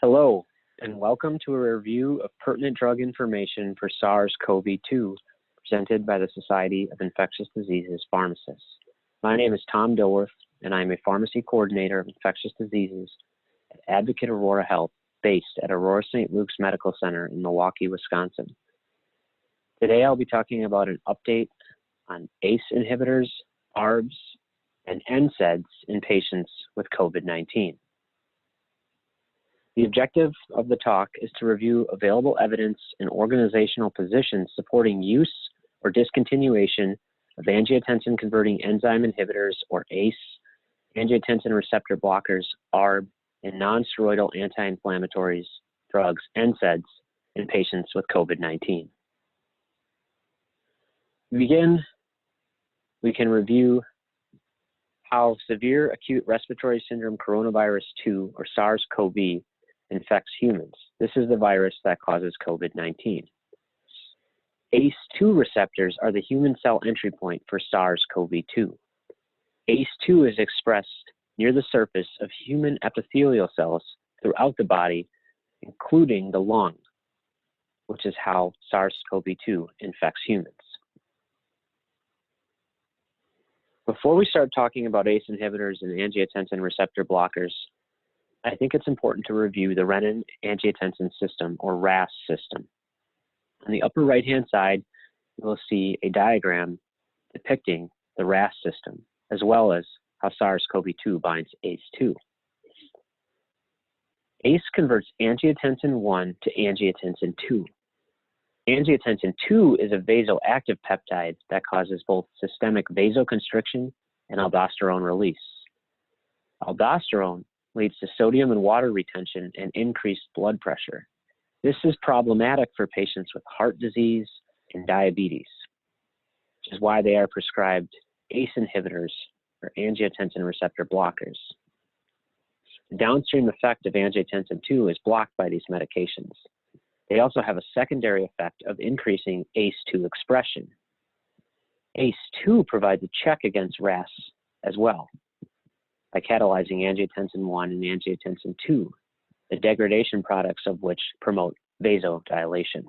Hello, and welcome to a review of pertinent drug information for SARS-CoV-2 presented by the Society of Infectious Diseases Pharmacists. My name is Tom Dilworth, and I am a pharmacy coordinator of infectious diseases at Advocate Aurora Health, based at Aurora St. Luke's Medical Center in Milwaukee, Wisconsin. Today I'll be talking about an update on ACE inhibitors, ARBs, and NSAIDs in patients with COVID-19. The objective of the talk is to review available evidence and organizational positions supporting use or discontinuation of angiotensin-converting enzyme inhibitors, or ACE, angiotensin receptor blockers, ARB, and non-steroidal anti-inflammatories drugs, NSAIDs, in patients with COVID-19. To begin, we can review how severe acute respiratory syndrome coronavirus 2, or SARS-CoV, infects humans. This is the virus that causes COVID-19. ACE2 receptors are the human cell entry point for SARS-CoV-2. ACE2 is expressed near the surface of human epithelial cells throughout the body, including the lung, which is how SARS-CoV-2 infects humans. Before we start talking about ACE inhibitors and angiotensin receptor blockers, I think it's important to review the renin-angiotensin system, or RAS system. On the upper right-hand side, you will see a diagram depicting the RAS system, as well as how SARS-CoV-2 binds ACE2. ACE converts angiotensin 1 to angiotensin 2. Angiotensin 2 is a vasoactive peptide that causes both systemic vasoconstriction and aldosterone release. Aldosterone leads to sodium and water retention and increased blood pressure. This is problematic for patients with heart disease and diabetes, which is why they are prescribed ACE inhibitors or angiotensin receptor blockers. The downstream effect of angiotensin 2 is blocked by these medications. They also have a secondary effect of increasing ACE2 expression. ACE2 provides a check against RAS as well, by catalyzing angiotensin 1 and angiotensin 2, the degradation products of which promote vasodilation.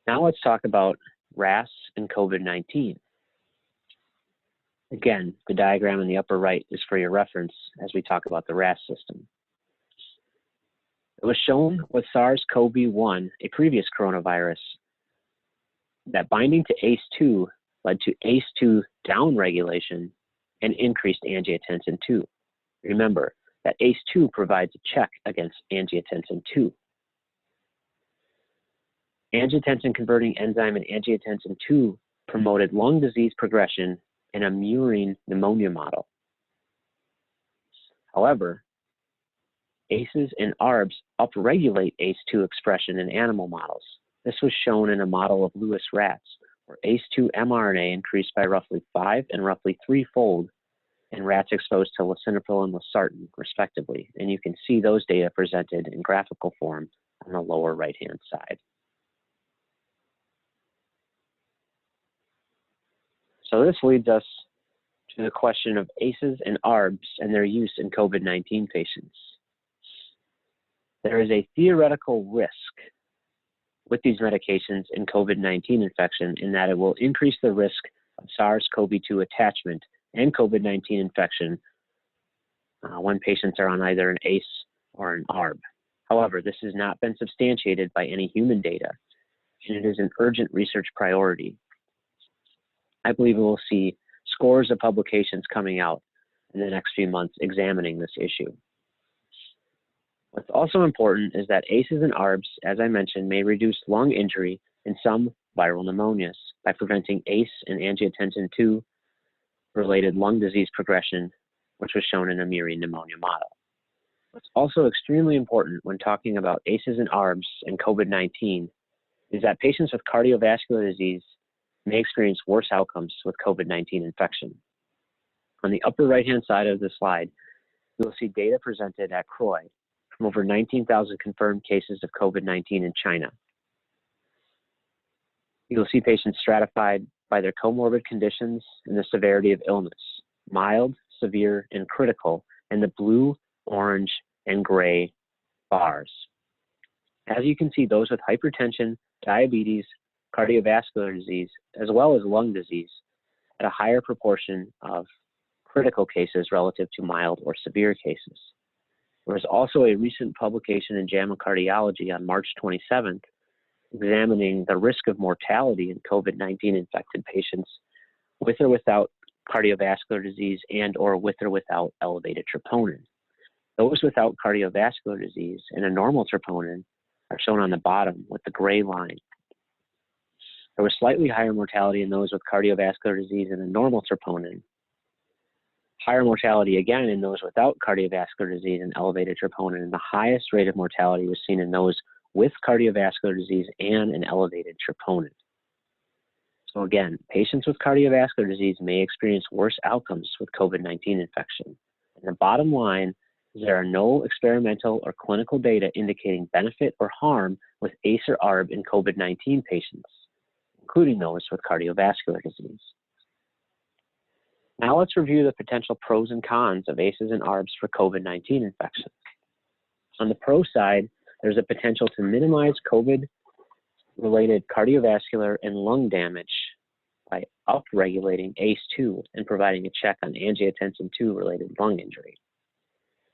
Now let's talk about RAS and COVID-19. Again, the diagram in the upper right is for your reference as we talk about the RAS system. It was shown with SARS-CoV-1, a previous coronavirus, that binding to ACE2 led to ACE2 downregulation and increased angiotensin 2. Remember that ACE2 provides a check against angiotensin 2. Angiotensin-converting enzyme and angiotensin 2 promoted lung disease progression in a murine pneumonia model. However, ACEs and ARBs upregulate ACE2 expression in animal models. This was shown in a model of Lewis rats, where ACE2 mRNA increased by roughly 5 and roughly 3-fold in rats exposed to lisinopril and losartan, respectively. And you can see those data presented in graphical form on the lower right-hand side. So this leads us to the question of ACEs and ARBs and their use in COVID-19 patients. There is a theoretical risk with these medications in COVID-19 infection in that it will increase the risk of SARS-CoV-2 attachment and COVID-19 infection when patients are on either an ACE or an ARB. However, this has not been substantiated by any human data, and it is an urgent research priority. I believe we will see scores of publications coming out in the next few months examining this issue. What's also important is that ACEs and ARBs, as I mentioned, may reduce lung injury in some viral pneumonias by preventing ACE and angiotensin 2 related lung disease progression, which was shown in a murine pneumonia model. What's also extremely important when talking about ACEs and ARBs and COVID-19 is that patients with cardiovascular disease may experience worse outcomes with COVID-19 infection. On the upper right-hand side of the slide, you will see data presented at CROI from over 19,000 confirmed cases of COVID-19 in China. You'll see patients stratified by their comorbid conditions and the severity of illness: mild, severe, and critical in the blue, orange, and gray bars. As you can see, those with hypertension, diabetes, cardiovascular disease, as well as lung disease, had a higher proportion of critical cases relative to mild or severe cases. There was also a recent publication in JAMA Cardiology on March 27th examining the risk of mortality in COVID-19 infected patients with or without cardiovascular disease and or with or without elevated troponin. Those without cardiovascular disease and a normal troponin are shown on the bottom with the gray line. There was slightly higher mortality in those with cardiovascular disease and a normal troponin. Higher mortality again in those without cardiovascular disease and elevated troponin, and the highest rate of mortality was seen in those with cardiovascular disease and an elevated troponin. So again, patients with cardiovascular disease may experience worse outcomes with COVID-19 infection. And the bottom line is there are no experimental or clinical data indicating benefit or harm with ACE or ARB in COVID-19 patients, including those with cardiovascular disease. Now let's review the potential pros and cons of ACEs and ARBs for COVID-19 infection. On the pro side, there's a potential to minimize COVID-related cardiovascular and lung damage by upregulating ACE2 and providing a check on angiotensin II-related lung injury.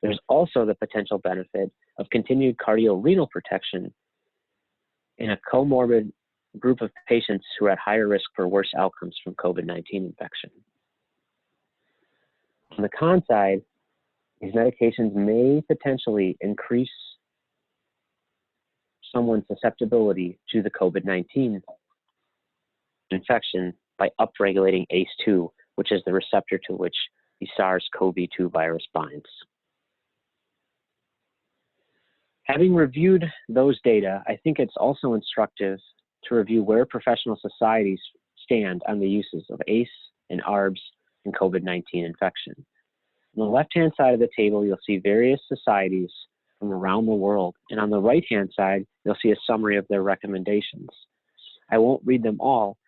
There's also the potential benefit of continued cardiorenal protection in a comorbid group of patients who are at higher risk for worse outcomes from COVID-19 infection. On the con side, these medications may potentially increase someone's susceptibility to the COVID-19 infection by upregulating ACE2, which is the receptor to which the SARS-CoV-2 virus binds. Having reviewed those data, I think it's also instructive to review where professional societies stand on the uses of ACE and ARBs in COVID-19 infection. On the left-hand side of the table, you'll see various societies from around the world, and on the right-hand side, you'll see a summary of their recommendations. I won't read them all,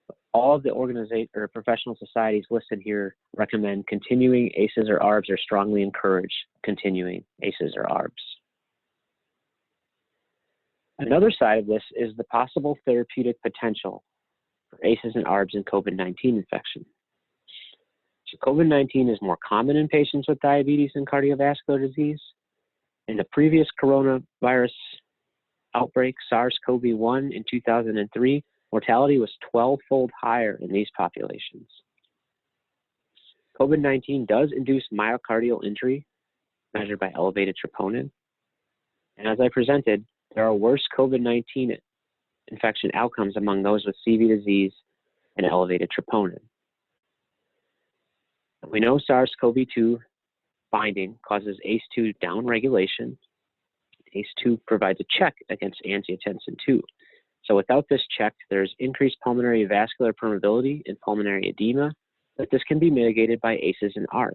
but all of the professional societies listed here recommend continuing ACEs or ARBs or strongly encourage continuing ACEs or ARBs. Another side of this is the possible therapeutic potential for ACEs and ARBs in COVID-19 infection. So COVID-19 is more common in patients with diabetes and cardiovascular disease. In the previous coronavirus outbreak, SARS-CoV-1 in 2003, mortality was 12-fold higher in these populations. COVID-19 does induce myocardial injury measured by elevated troponin. And as I presented, there are worse COVID-19 infection outcomes among those with CV disease and elevated troponin. We know SARS-CoV-2 binding causes ACE2 downregulation. ACE2 provides a check against angiotensin II. So without this check, there's increased pulmonary vascular permeability and pulmonary edema, but this can be mitigated by ACEs and ARBs.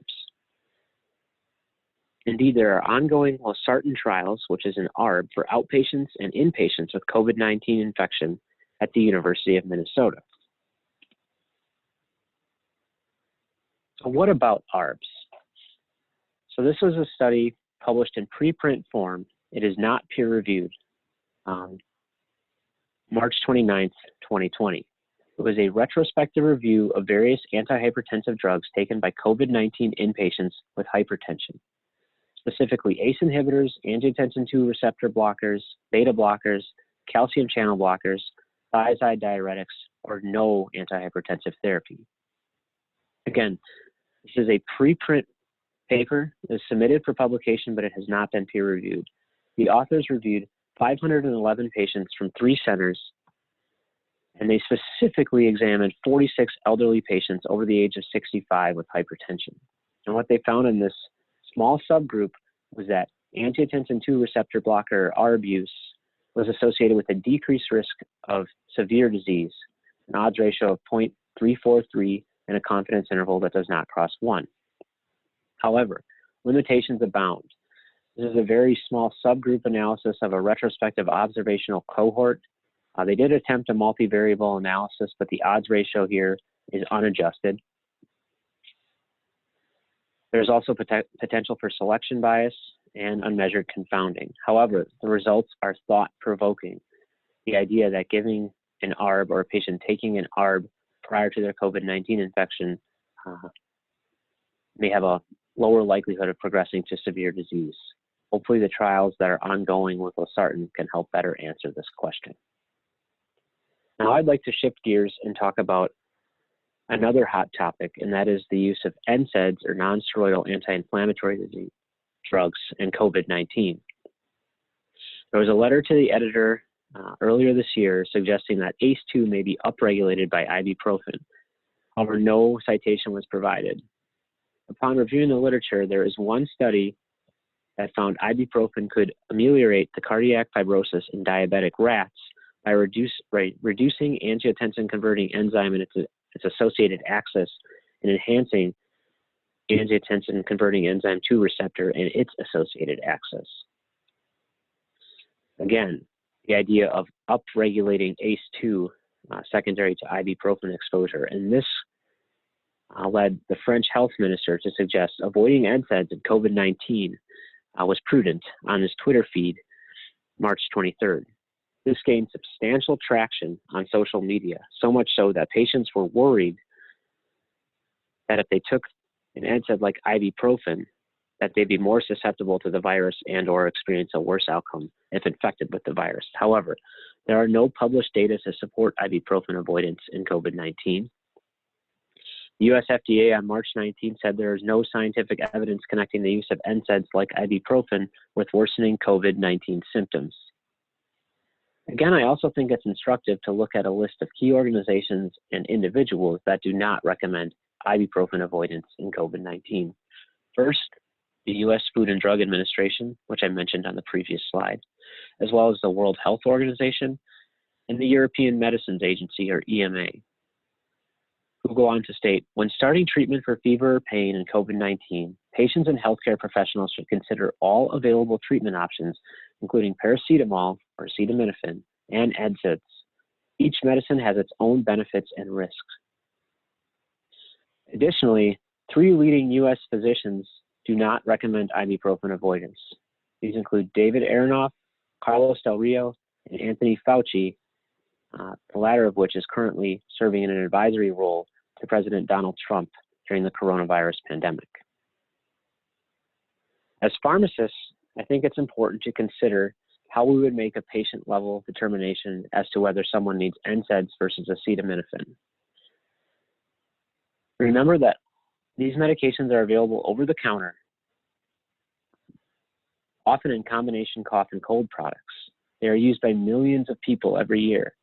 Indeed, there are ongoing losartan trials, which is an ARB for outpatients and inpatients with COVID-19 infection at the University of Minnesota. So what about ARBs? So this was a study published in preprint form. It is not peer-reviewed. March 29th, 2020. It was a retrospective review of various antihypertensive drugs taken by COVID-19 inpatients with hypertension, specifically ACE inhibitors, angiotensin II receptor blockers, beta blockers, calcium channel blockers, thiazide diuretics, or no antihypertensive therapy. Again, this is a preprint paper. It was submitted for publication, but it has not been peer-reviewed. The authors reviewed 511 patients from 3 centers, and they specifically examined 46 elderly patients over the age of 65 with hypertension. And what they found in this small subgroup was that angiotensin II receptor blocker, ARB use, was associated with a decreased risk of severe disease, an odds ratio of 0.343 and a confidence interval that does not cross 1. However, limitations abound. This is a very small subgroup analysis of a retrospective observational cohort. They did attempt a multivariable analysis, but the odds ratio here is unadjusted. There's also potential for selection bias and unmeasured confounding. However, the results are thought-provoking. The idea that giving an ARB or a patient taking an ARB prior to their COVID-19 infection may have a lower likelihood of progressing to severe disease. Hopefully the trials that are ongoing with losartan can help better answer this question. Now I'd like to shift gears and talk about another hot topic, and that is the use of NSAIDs or non-steroidal anti-inflammatory drugs in COVID-19. There was a letter to the editor earlier this year suggesting that ACE2 may be upregulated by ibuprofen. However, no citation was provided. Upon reviewing the literature, there is one study that found ibuprofen could ameliorate the cardiac fibrosis in diabetic rats by reducing angiotensin-converting enzyme and its associated axis and enhancing angiotensin-converting enzyme 2 receptor and its associated axis. Again, the idea of upregulating ACE2 secondary to ibuprofen exposure, and this led the French health minister to suggest avoiding NSAIDs in COVID-19 was prudent on his Twitter feed March 23rd. This gained substantial traction on social media, so much so that patients were worried that if they took an NSAID like ibuprofen, that they'd be more susceptible to the virus and or experience a worse outcome if infected with the virus. However, there are no published data to support ibuprofen avoidance in COVID-19. The US FDA on March 19 said there is no scientific evidence connecting the use of NSAIDs like ibuprofen with worsening COVID-19 symptoms. Again, I also think it's instructive to look at a list of key organizations and individuals that do not recommend ibuprofen avoidance in COVID-19. First, the US Food and Drug Administration, which I mentioned on the previous slide, as well as the World Health Organization and the European Medicines Agency, or EMA, who go on to state, when starting treatment for fever or pain in COVID-19, patients and healthcare professionals should consider all available treatment options, including paracetamol or acetaminophen and NSAIDs. Each medicine has its own benefits and risks. Additionally, 3 leading US physicians do not recommend ibuprofen avoidance. These include David Aronoff, Carlos Del Rio, and Anthony Fauci, the latter of which is currently serving in an advisory role to President Donald Trump during the coronavirus pandemic. As pharmacists, I think it's important to consider how we would make a patient-level determination as to whether someone needs NSAIDs versus acetaminophen. Remember that these medications are available over the counter, often in combination cough and cold products. They are used by millions of people every year.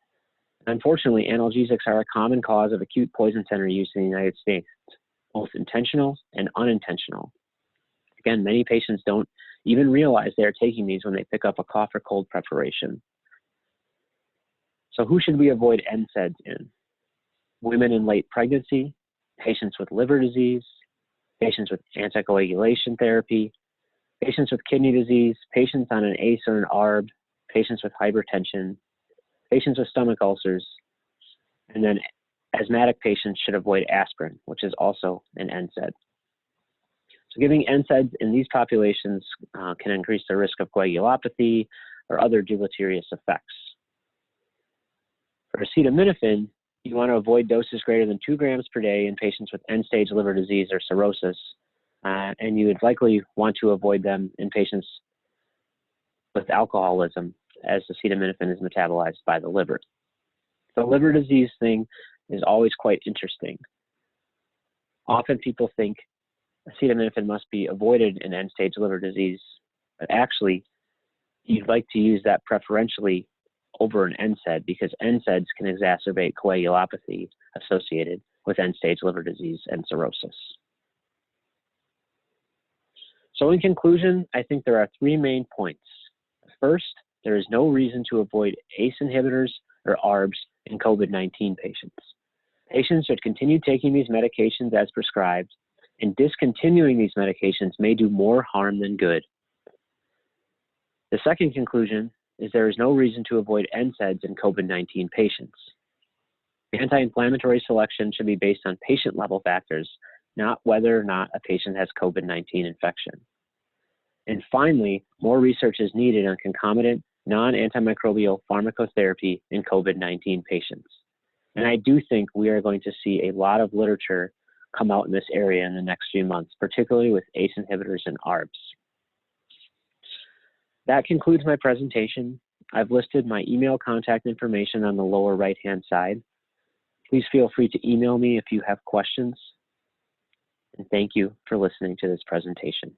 Unfortunately, analgesics are a common cause of acute poison center use in the United States, both intentional and unintentional. Again, many patients don't even realize they are taking these when they pick up a cough or cold preparation. So who should we avoid NSAIDs in? Women in late pregnancy, patients with liver disease, patients with anticoagulation therapy, patients with kidney disease, patients on an ACE or an ARB, patients with hypertension, patients with stomach ulcers, and then asthmatic patients should avoid aspirin, which is also an NSAID. So giving NSAIDs in these populations can increase the risk of coagulopathy or other deleterious effects. For acetaminophen, you want to avoid doses greater than 2 grams per day in patients with end-stage liver disease or cirrhosis, and you would likely want to avoid them in patients with alcoholism, as acetaminophen is metabolized by the liver. The liver disease thing is always quite interesting. Often people think acetaminophen must be avoided in end-stage liver disease, but actually you'd like to use that preferentially over an NSAID because NSAIDs can exacerbate coagulopathy associated with end-stage liver disease and cirrhosis. So in conclusion, I think there are 3 main points. First, there is no reason to avoid ACE inhibitors or ARBs in COVID-19 patients. Patients should continue taking these medications as prescribed, and discontinuing these medications may do more harm than good. The second conclusion is there is no reason to avoid NSAIDs in COVID-19 patients. Anti-inflammatory selection should be based on patient-level factors, not whether or not a patient has COVID-19 infection. And finally, more research is needed on concomitant non-antimicrobial pharmacotherapy in COVID-19 patients. And I do think we are going to see a lot of literature come out in this area in the next few months, particularly with ACE inhibitors and ARBs. That concludes my presentation. I've listed my email contact information on the lower right-hand side. Please feel free to email me if you have questions. And thank you for listening to this presentation.